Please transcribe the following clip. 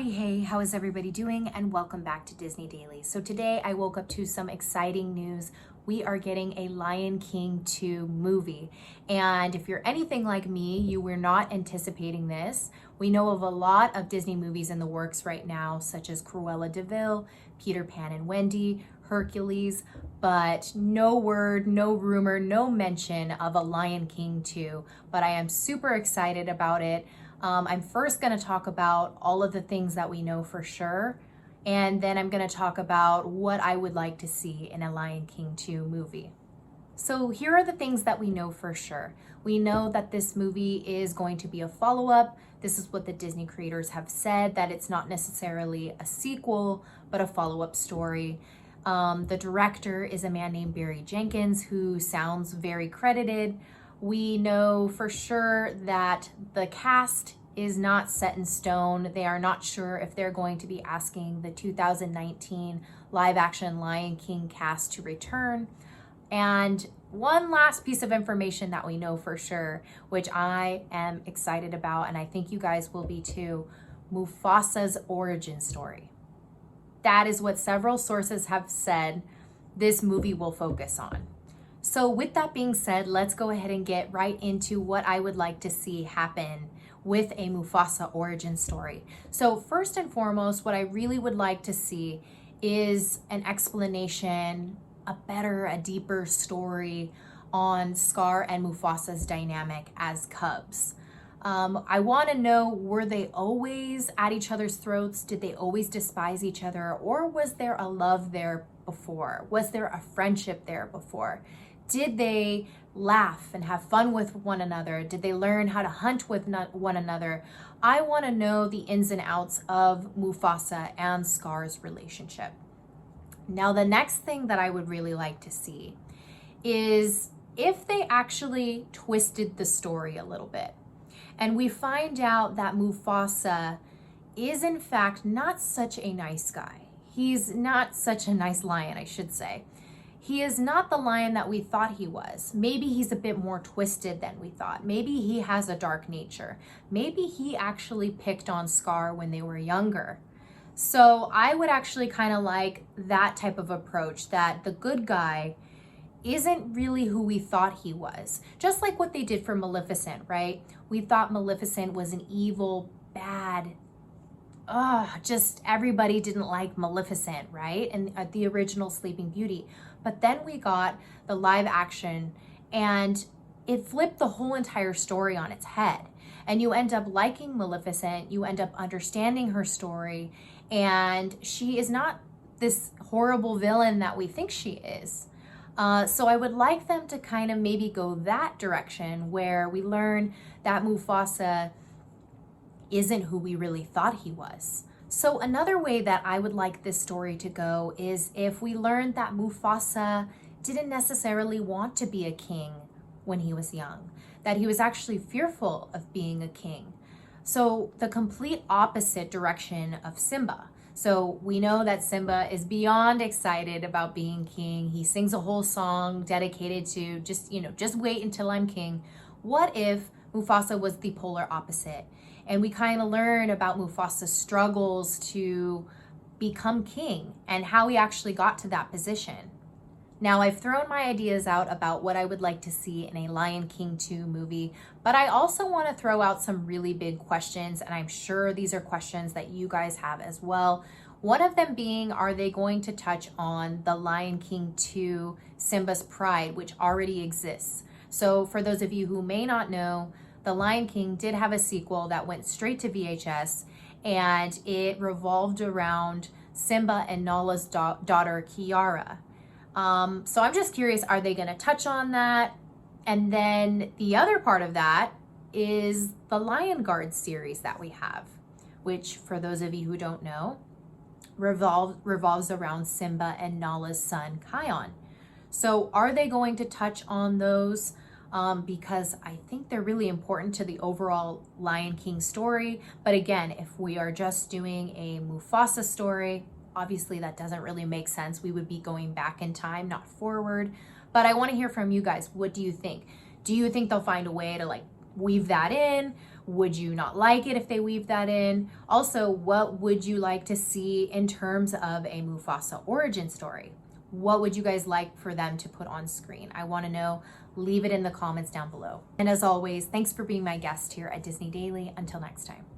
Howdy, hey, how is everybody doing? And welcome back to Disney Daily. So today I woke up to some exciting news. We are getting a Lion King 2 movie. And if you're anything like me, you were not anticipating this. We know of a lot of Disney movies in the works right now, such as Cruella de Vil, Peter Pan and Wendy, Hercules, but no word, no rumor, no mention of a Lion King 2. But I am super excited about it. I'm first going to talk about all of the things that we know for sure, and then I'm going to talk about what I would like to see in a Lion King 2 movie. So here are the things that we know for sure. We know that this movie is going to be a follow-up. This is what the Disney creators have said, that it's not necessarily a sequel, but a follow-up story. The director is a man named Barry Jenkins, who sounds very credited. We know for sure that the cast is not set in stone. They are not sure if they're going to be asking the 2019 live action Lion King cast to return. And one last piece of information that we know for sure, which I am excited about, and I think you guys will be too, Mufasa's origin story. That is what several sources have said this movie will focus on. So with that being said, let's go ahead and get right into what I would like to see happen with a Mufasa origin story. So first and foremost, what I really would like to see is an explanation, a deeper story on Scar and Mufasa's dynamic as cubs. I want to know, were they always at each other's throats? Did they always despise each other? Or was there a love there before? Was there a friendship there before? Did they laugh and have fun with one another? Did they learn how to hunt with one another? I want to know the ins and outs of Mufasa and Scar's relationship. Now, the next thing that I would really like to see is if they actually twisted the story a little bit, and we find out that Mufasa is in fact not such a nice guy. He's not such a nice lion, I should say. He is not the lion that we thought he was. Maybe he's a bit more twisted than we thought. Maybe he has a dark nature. Maybe he actually picked on Scar when they were younger. So I would actually kind of like that type of approach, that the good guy isn't really who we thought he was. Just like what they did for Maleficent, right? We thought Maleficent was an evil, bad, just everybody didn't like Maleficent, right? And the original Sleeping Beauty. But then we got the live action and it flipped the whole entire story on its head. And you end up liking Maleficent, you end up understanding her story, and she is not this horrible villain that we think she is. So I would like them to kind of maybe go that direction, where we learn that Mufasa isn't who we really thought he was. So another way that I would like this story to go is if we learned that Mufasa didn't necessarily want to be a king when he was young, that he was actually fearful of being a king. So the complete opposite direction of Simba. So we know that Simba is beyond excited about being king. He sings a whole song dedicated to just wait until I'm king. What if Mufasa was the polar opposite? And we kind of learn about Mufasa's struggles to become king and how he actually got to that position. Now, I've thrown my ideas out about what I would like to see in a Lion King 2 movie, but I also want to throw out some really big questions, and I'm sure these are questions that you guys have as well. One of them being, are they going to touch on the Lion King 2 Simba's Pride, which already exists? So for those of you who may not know, The Lion King did have a sequel that went straight to VHS, and it revolved around Simba and Nala's daughter, Kiara. So I'm just curious, are they going to touch on that? And then the other part of that is the Lion Guard series that we have, which, for those of you who don't know, revolves around Simba and Nala's son, Kion. So are they going to touch on those? Because I think they're really important to the overall Lion King story. But again, if we are just doing a Mufasa story, obviously that doesn't really make sense. We would be going back in time, not forward. But I want to hear from you guys. What do you think? Do you think they'll find a way to weave that in? Would you not like it if they weave that in? Also, what would you like to see in terms of a Mufasa origin story? What would you guys like for them to put on screen? I want to know. Leave it in the comments down below. And as always, thanks for being my guest here at Disney Daily. Until next time.